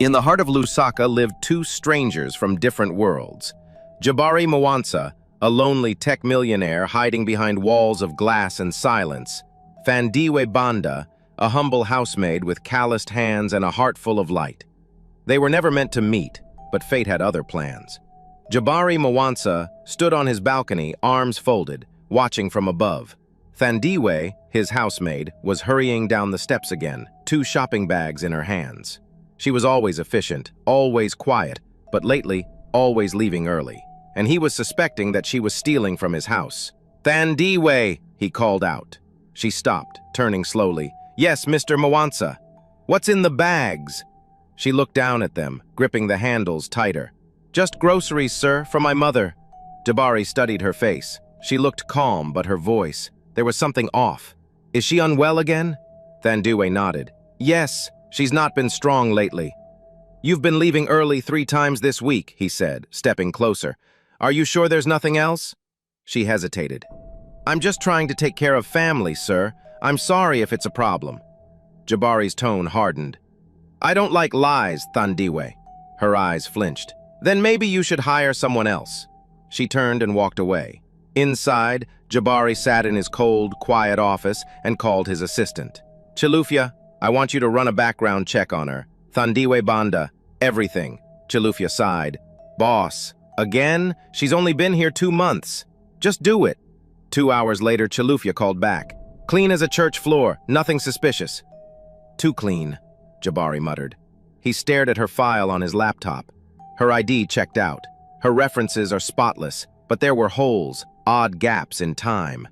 In the heart of Lusaka lived two strangers from different worlds. Jabari Mwansa, a lonely tech millionaire hiding behind walls of glass and silence. Thandiwe Banda, a humble housemaid with calloused hands and a heart full of light. They were never meant to meet, but fate had other plans. Jabari Mwansa stood on his balcony, arms folded, watching from above. Thandiwe, his housemaid, was hurrying down the steps again, two shopping bags in her hands. She was always efficient, always quiet, but lately, always leaving early. And he was suspecting that she was stealing from his house. "Thandiwe," he called out. She stopped, turning slowly. "Yes, Mr. Mwansa. What's in the bags?" She looked down at them, gripping the handles tighter. "Just groceries, sir, for my mother." Jabari studied her face. She looked calm, but her voice, there was something off. "Is she unwell again?" Thandiwe nodded. "Yes, she's not been strong lately." "You've been leaving early 3 times this week," he said, stepping closer. "Are you sure there's nothing else?" She hesitated. "I'm just trying to take care of family, sir. I'm sorry if it's a problem." Jabari's tone hardened. "I don't like lies, Thandiwe." Her eyes flinched. "Then maybe you should hire someone else." She turned and walked away. Inside, Jabari sat in his cold, quiet office and called his assistant. "Chilufya, I want you to run a background check on her. Thandiwe Banda, everything." Chilufya sighed. "Boss, again? She's only been here 2 months. Just do it." 2 hours later, Chilufya called back. "Clean as a church floor, nothing suspicious." "Too clean," Jabari muttered. He stared at her file on his laptop. Her ID checked out. Her references are spotless, but there were holes, odd gaps in time.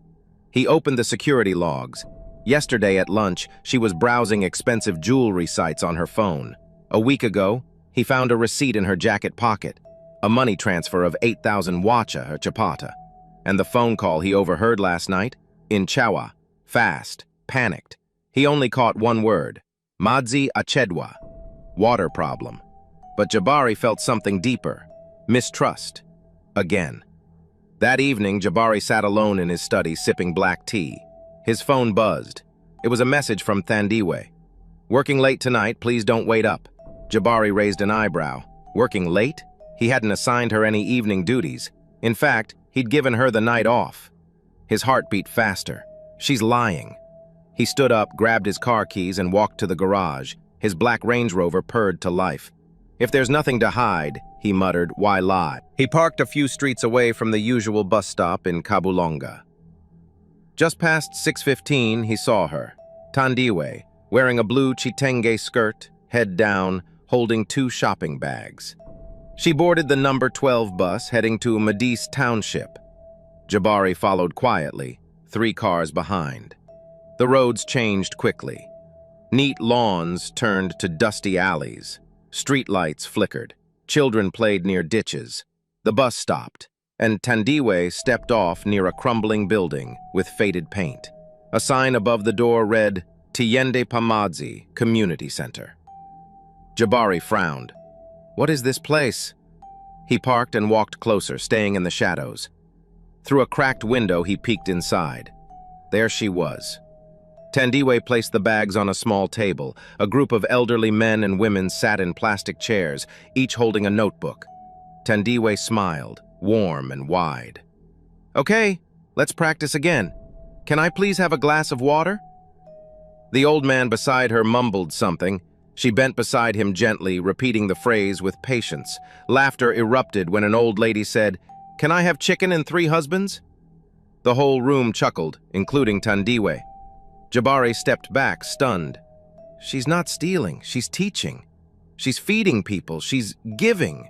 He opened the security logs. Yesterday at lunch, she was browsing expensive jewelry sites on her phone. A week ago, he found a receipt in her jacket pocket, a money transfer of 8,000 wacha or chapata. And the phone call he overheard last night? In Chawa, fast, panicked. He only caught one word, Madzi Achedwa, water problem. But Jabari felt something deeper, mistrust, again. That evening, Jabari sat alone in his study sipping black tea. His phone buzzed. It was a message from Thandiwe. "Working late tonight, please don't wait up." Jabari raised an eyebrow. Working late? He hadn't assigned her any evening duties. In fact, he'd given her the night off. His heart beat faster. She's lying. He stood up, grabbed his car keys, and walked to the garage. His black Range Rover purred to life. "If there's nothing to hide," he muttered, "why lie?" He parked a few streets away from the usual bus stop in Kabulonga. Just past 6:15, he saw her, Thandiwe, wearing a blue chitenge skirt, head down, holding 2 shopping bags. She boarded the number 12 bus heading to Madis Township. Jabari followed quietly, 3 cars behind. The roads changed quickly. Neat lawns turned to dusty alleys. Streetlights flickered. Children played near ditches. The bus stopped, and Thandiwe stepped off near a crumbling building with faded paint. A sign above the door read, Tiende Pamadzi Community Center. Jabari frowned. "What is this place?" He parked and walked closer, staying in the shadows. Through a cracked window, he peeked inside. There she was. Thandiwe placed the bags on a small table. A group of elderly men and women sat in plastic chairs, each holding a notebook. Thandiwe smiled, warm and wide. "Okay, let's practice again. Can I please have a glass of water?" The old man beside her mumbled something. She bent beside him gently, repeating the phrase with patience. Laughter erupted when an old lady said, "Can I have chicken and 3 husbands?" The whole room chuckled, including Thandiwe. Jabari stepped back, stunned. She's not stealing, she's teaching. She's feeding people, she's giving.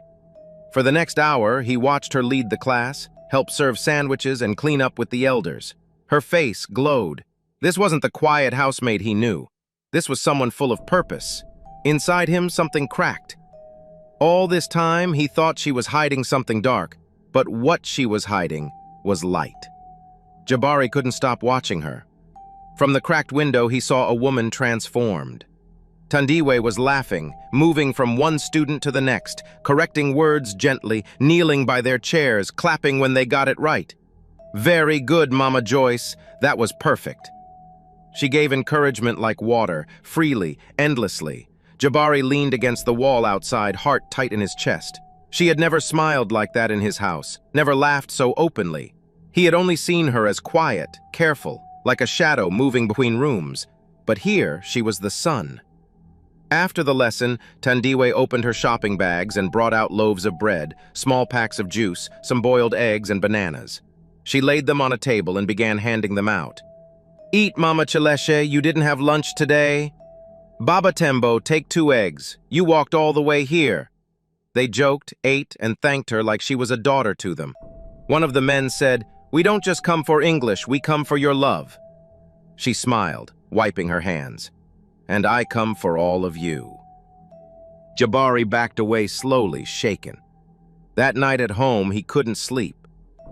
For the next hour, he watched her lead the class, help serve sandwiches, and clean up with the elders. Her face glowed. This wasn't the quiet housemaid he knew. This was someone full of purpose. Inside him, something cracked. All this time, he thought she was hiding something dark, but what she was hiding was light. Jabari couldn't stop watching her. From the cracked window, he saw a woman transformed. Thandiwe was laughing, moving from one student to the next, correcting words gently, kneeling by their chairs, clapping when they got it right. "Very good, Mama Joyce. That was perfect." She gave encouragement like water, freely, endlessly. Jabari leaned against the wall outside, heart tight in his chest. She had never smiled like that in his house, never laughed so openly. He had only seen her as quiet, careful, like a shadow moving between rooms. But here, she was the sun. After the lesson, Thandiwe opened her shopping bags and brought out loaves of bread, small packs of juice, some boiled eggs, and bananas. She laid them on a table and began handing them out. "Eat, Mama Cheleshe, you didn't have lunch today? Baba Tembo, take 2 eggs. You walked all the way here." They joked, ate, and thanked her like she was a daughter to them. One of the men said, "We don't just come for English, we come for your love." She smiled, wiping her hands. "And I come for all of you." Jabari backed away slowly, shaken. That night at home, he couldn't sleep.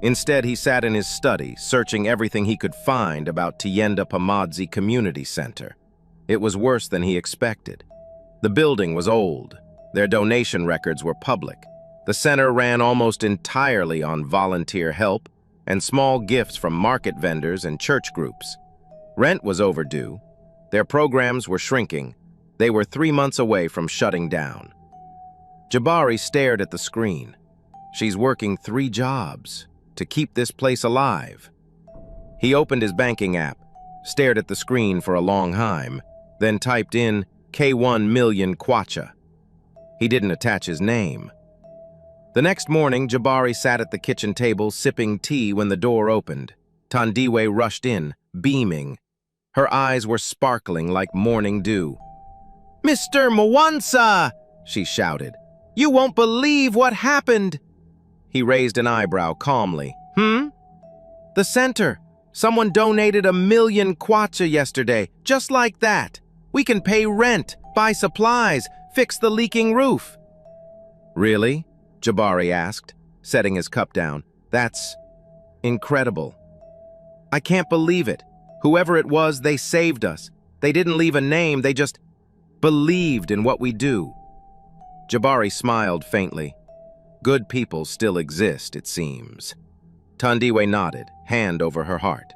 Instead, he sat in his study, searching everything he could find about Tienda Pamadzi Community Center. It was worse than he expected. The building was old. Their donation records were public. The center ran almost entirely on volunteer help and small gifts from market vendors and church groups. Rent was overdue. Their programs were shrinking. They were 3 months away from shutting down. Jabari stared at the screen. She's working 3 jobs to keep this place alive. He opened his banking app, stared at the screen for a long time, then typed in K1 million kwacha. He didn't attach his name. The next morning, Jabari sat at the kitchen table sipping tea when the door opened. Thandiwe rushed in, beaming. Her eyes were sparkling like morning dew. "Mr. Mwansa!" she shouted. "You won't believe what happened!" He raised an eyebrow calmly. "The center. Someone donated 1 million kwacha yesterday, just like that. We can pay rent, buy supplies, fix the leaking roof." "Really?" Jabari asked, setting his cup down. "That's incredible. I can't believe it. Whoever it was, they saved us. They didn't leave a name, they just believed in what we do." Jabari smiled faintly. Good people still exist, it seems. Thandiwe nodded, hand over her heart.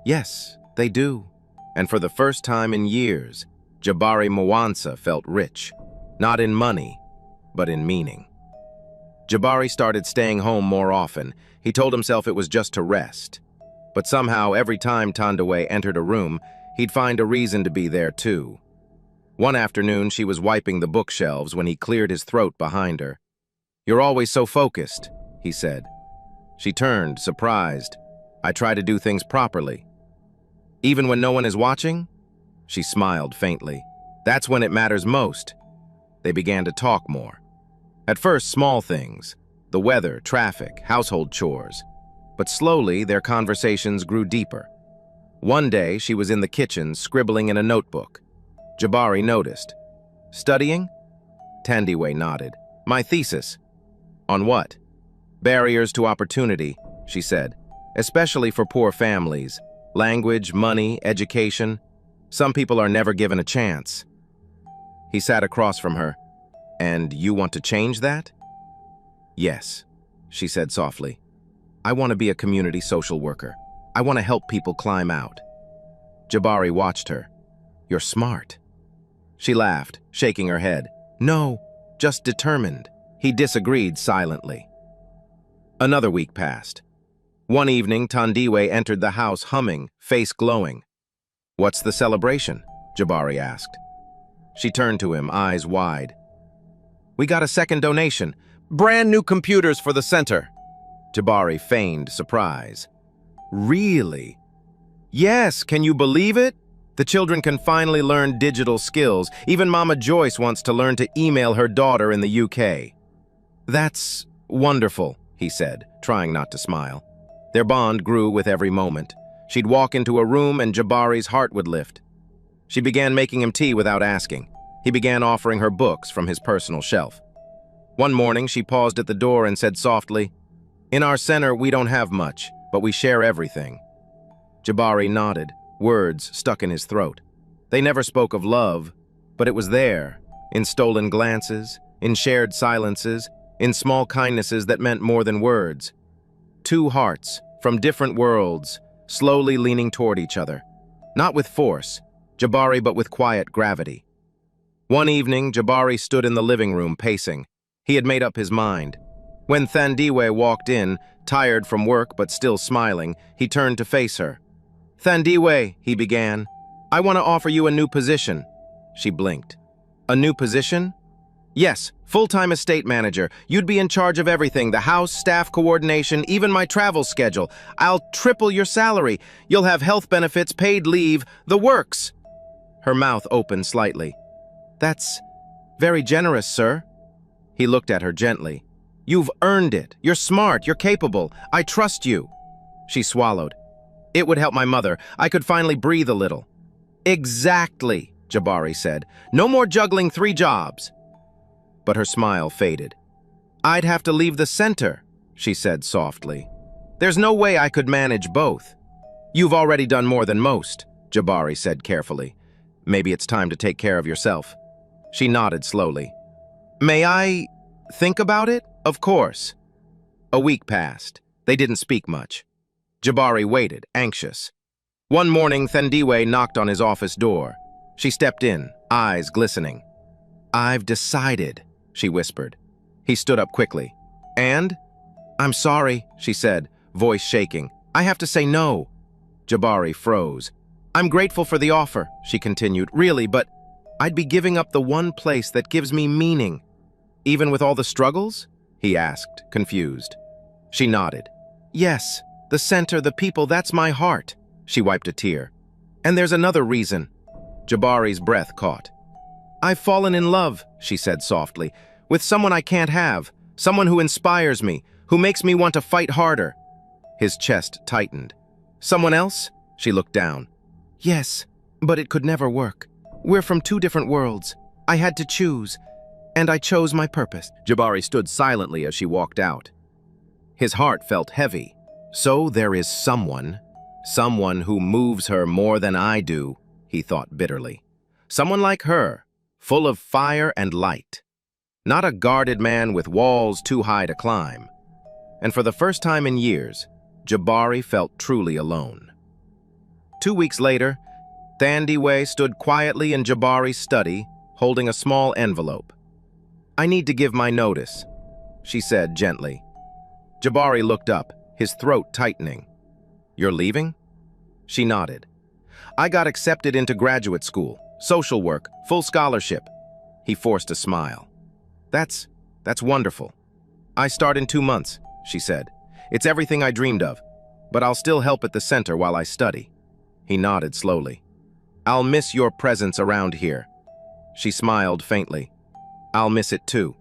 Yes, they do. And for the first time in years, Jabari Mwansa felt rich. Not in money, but in meaning. Jabari started staying home more often. He told himself it was just to rest. But somehow, every time Thandiwe entered a room, he'd find a reason to be there too. One afternoon, she was wiping the bookshelves when he cleared his throat behind her. "You're always so focused," he said. She turned, surprised. "I try to do things properly." "Even when no one is watching?" She smiled faintly. "That's when it matters most." They began to talk more. At first, small things. The weather, traffic, household chores. But slowly, their conversations grew deeper. One day, she was in the kitchen, scribbling in a notebook. Jabari noticed. "Studying?" Thandiwe nodded. "My thesis." "On what?" "Barriers to opportunity," she said. "Especially for poor families. Language, money, education. Some people are never given a chance." He sat across from her. "And you want to change that?" "Yes," she said softly. "I want to be a community social worker. I want to help people climb out." Jabari watched her. "You're smart." She laughed, shaking her head. "No, just determined." He disagreed silently. Another week passed. One evening, Thandiwe entered the house humming, face glowing. "What's the celebration?" Jabari asked. She turned to him, eyes wide. "We got a second donation. Brand new computers for the center." Jabari feigned surprise. "Really?" "Yes, can you believe it? The children can finally learn digital skills. Even Mama Joyce wants to learn to email her daughter in the UK." "That's wonderful," he said, trying not to smile. Their bond grew with every moment. She'd walk into a room and Jabari's heart would lift. She began making him tea without asking. He began offering her books from his personal shelf. One morning, she paused at the door and said softly, "In our center, we don't have much, but we share everything." Jabari nodded, words stuck in his throat. They never spoke of love, but it was there, in stolen glances, in shared silences, in small kindnesses that meant more than words. 2 hearts, from different worlds, slowly leaning toward each other. Not with force, Jabari, but with quiet gravity. One evening, Jabari stood in the living room pacing. He had made up his mind. When Thandiwe walked in, tired from work but still smiling, he turned to face her. "Thandiwe," he began, "I want to offer you a new position." She blinked. "A new position?" "Yes, full-time estate manager. You'd be in charge of everything, the house, staff coordination, even my travel schedule. I'll triple your salary. You'll have health benefits, paid leave, the works." Her mouth opened slightly. "That's very generous, sir." He looked at her gently. "You've earned it. You're smart. You're capable. I trust you." She swallowed. "It would help my mother. I could finally breathe a little." "Exactly," Jabari said. "No more juggling 3 jobs." But her smile faded. "I'd have to leave the center," she said softly. "There's no way I could manage both." "You've already done more than most," Jabari said carefully. "Maybe it's time to take care of yourself." She nodded slowly. "May I think about it?" "Of course." A week passed. They didn't speak much. Jabari waited, anxious. One morning, Thandiwe knocked on his office door. She stepped in, eyes glistening. "I've decided," she whispered. He stood up quickly. "And?" "I'm sorry," she said, voice shaking. "I have to say no." Jabari froze. "I'm grateful for the offer," she continued, "really, but I'd be giving up the one place that gives me meaning." "Even with all the struggles?" he asked, confused. She nodded. "Yes, the center, the people, that's my heart." She wiped a tear. "And there's another reason." Jabari's breath caught. "I've fallen in love," she said softly, "with someone I can't have, someone who inspires me, who makes me want to fight harder." His chest tightened. "Someone else?" She looked down. "Yes, but it could never work. We're from 2 different worlds. I had to choose, and I chose my purpose." Jabari stood silently as she walked out. His heart felt heavy. So there is someone who moves her more than I do, he thought bitterly. Someone like her, full of fire and light. Not a guarded man with walls too high to climb. And for the first time in years, Jabari felt truly alone. 2 weeks later, Thandiwe stood quietly in Jabari's study, holding a small envelope. "I need to give my notice," she said gently. Jabari looked up, his throat tightening. "You're leaving?" She nodded. "I got accepted into graduate school, social work, full scholarship." He forced a smile. That's wonderful. "I start in 2 months," she said. "It's everything I dreamed of, but I'll still help at the center while I study." He nodded slowly. "I'll miss your presence around here." She smiled faintly. "I'll miss it too."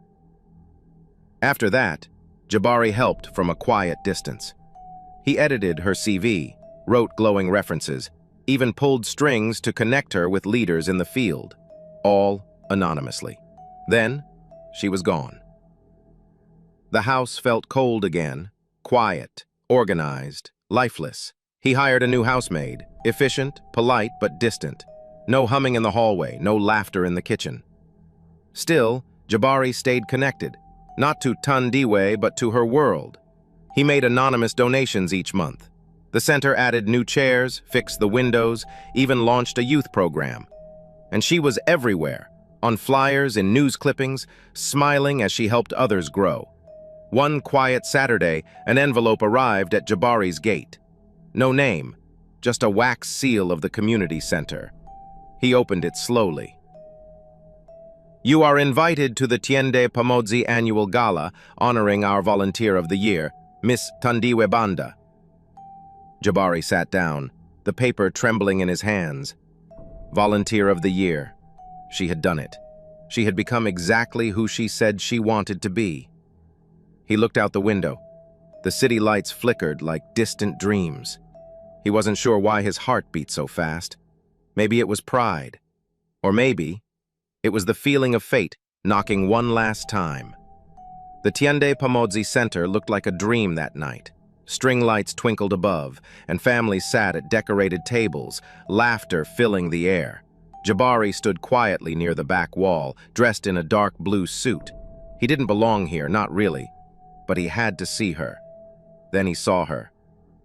After that, Jabari helped from a quiet distance. He edited her CV, wrote glowing references, even pulled strings to connect her with leaders in the field, all anonymously. Then, she was gone. The house felt cold again, quiet, organized, lifeless. He hired a new housemaid, efficient, polite, but distant. No humming in the hallway, no laughter in the kitchen. Still, Jabari stayed connected, not to Thandiwe, but to her world. He made anonymous donations each month. The center added new chairs, fixed the windows, even launched a youth program. And she was everywhere, on flyers, in news clippings, smiling as she helped others grow. One quiet Saturday, an envelope arrived at Jabari's gate. No name, just a wax seal of the community center. He opened it slowly. "You are invited to the Tiende Pamodzi annual gala honoring our Volunteer of the Year, Miss Thandiwe Banda." Jabari sat down, the paper trembling in his hands. Volunteer of the Year. She had done it. She had become exactly who she said she wanted to be. He looked out the window. The city lights flickered like distant dreams. He wasn't sure why his heart beat so fast. Maybe it was pride. Or maybe it was the feeling of fate knocking one last time. The Tiende Pamodzi Center looked like a dream that night. String lights twinkled above, and families sat at decorated tables, laughter filling the air. Jabari stood quietly near the back wall, dressed in a dark blue suit. He didn't belong here, not really, but he had to see her. Then he saw her.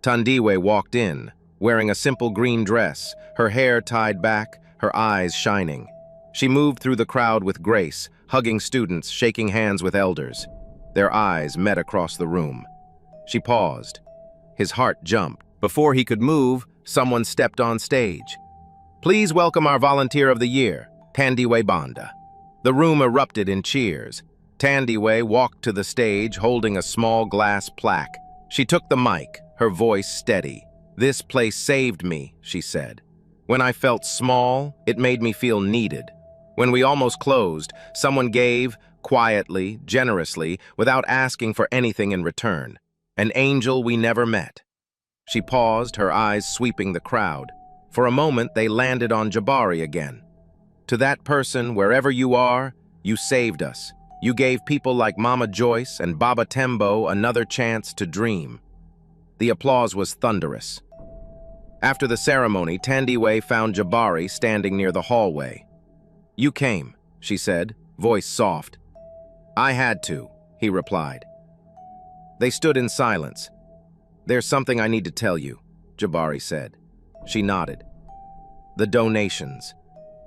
Thandiwe walked in, wearing a simple green dress, her hair tied back, her eyes shining. She moved through the crowd with grace, hugging students, shaking hands with elders. Their eyes met across the room. She paused. His heart jumped. Before he could move, someone stepped on stage. "Please welcome our Volunteer of the Year, Thandiwe Banda." The room erupted in cheers. Thandiwe walked to the stage holding a small glass plaque. She took the mic, her voice steady. "This place saved me," she said. "When I felt small, it made me feel needed. When we almost closed, someone gave, quietly, generously, without asking for anything in return. An angel we never met." She paused, her eyes sweeping the crowd. For a moment, they landed on Jabari again. "To that person, wherever you are, you saved us. You gave people like Mama Joyce and Baba Tembo another chance to dream." The applause was thunderous. After the ceremony, Thandiwe found Jabari standing near the hallway. "You came," she said, voice soft. "I had to," he replied. They stood in silence. "There's something I need to tell you," Jabari said. She nodded. "The donations,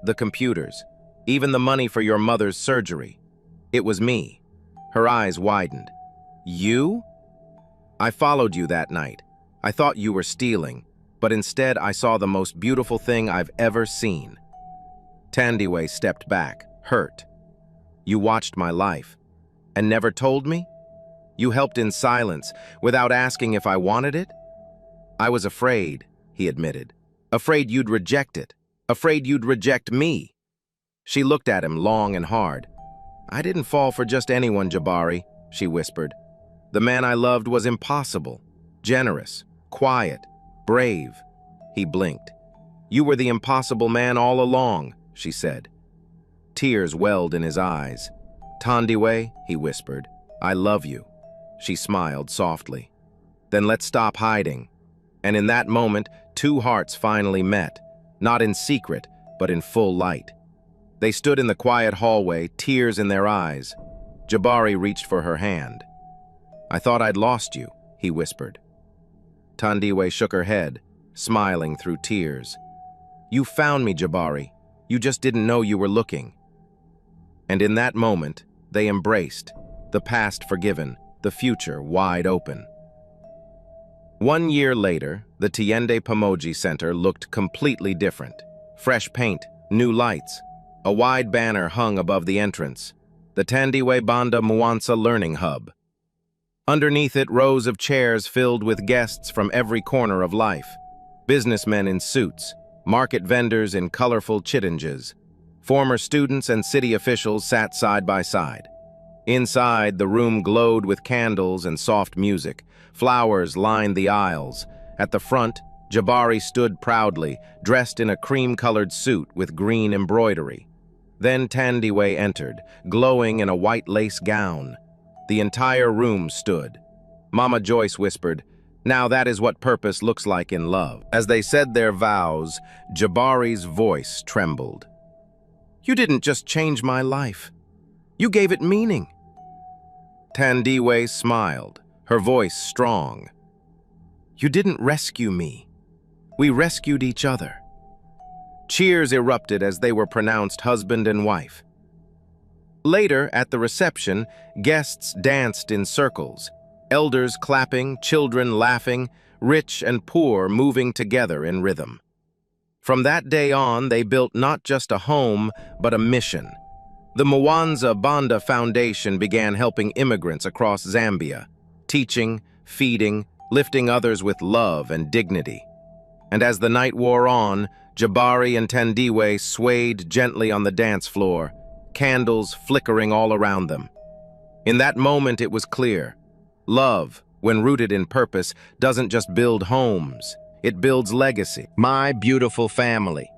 the computers, even the money for your mother's surgery. It was me." Her eyes widened. "You?" "I followed you that night. I thought you were stealing, but instead I saw the most beautiful thing I've ever seen." Thandiwe stepped back, hurt. "You watched my life, and never told me? You helped in silence, without asking if I wanted it?" "I was afraid," he admitted. "Afraid you'd reject it. Afraid you'd reject me." She looked at him long and hard. "I didn't fall for just anyone, Jabari," she whispered. "The man I loved was impossible, generous, quiet, brave." He blinked. "You were the impossible man all along," she said. Tears welled in his eyes. "Thandiwe," he whispered, "I love you." She smiled softly. "Then let's stop hiding." And in that moment, two hearts finally met, not in secret, but in full light. They stood in the quiet hallway, tears in their eyes. Jabari reached for her hand. "I thought I'd lost you," he whispered. Thandiwe shook her head, smiling through tears. "You found me, Jabari. You just didn't know you were looking." And in that moment, they embraced, the past forgiven, the future wide open. 1 year later, the Tiende Pamoji Center looked completely different. Fresh paint, new lights. A wide banner hung above the entrance. The Thandiwe Banda Mwanza Learning Hub. Underneath it, rows of chairs filled with guests from every corner of life. Businessmen in suits, market vendors in colorful chittinges. Former students and city officials sat side by side. Inside, the room glowed with candles and soft music. Flowers lined the aisles. At the front, Jabari stood proudly, dressed in a cream-colored suit with green embroidery. Then Thandiwe entered, glowing in a white lace gown. The entire room stood. Mama Joyce whispered, "Now that is what purpose looks like in love." As they said their vows, Jabari's voice trembled. "You didn't just change my life. You gave it meaning." Thandiwe smiled, her voice strong. "You didn't rescue me. We rescued each other." Cheers erupted as they were pronounced husband and wife. Later, at the reception, guests danced in circles, elders clapping, children laughing, rich and poor moving together in rhythm. From that day on, they built not just a home, but a mission. The Mwanza Banda Foundation began helping immigrants across Zambia, teaching, feeding, lifting others with love and dignity. And as the night wore on, Jabari and Thandiwe swayed gently on the dance floor, candles flickering all around them. In that moment, it was clear. Love, when rooted in purpose, doesn't just build homes, it builds legacy. My beautiful family.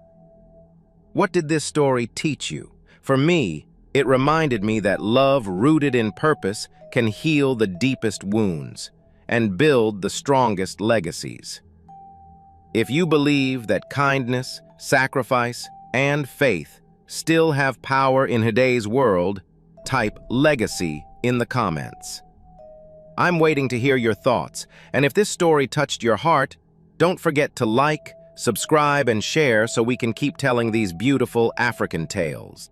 What did this story teach you? For me, it reminded me that love rooted in purpose can heal the deepest wounds and build the strongest legacies. If you believe that kindness, sacrifice, and faith still have power in today's world, type legacy in the comments. I'm waiting to hear your thoughts, and if this story touched your heart, don't forget to like, subscribe, and share so we can keep telling these beautiful African tales.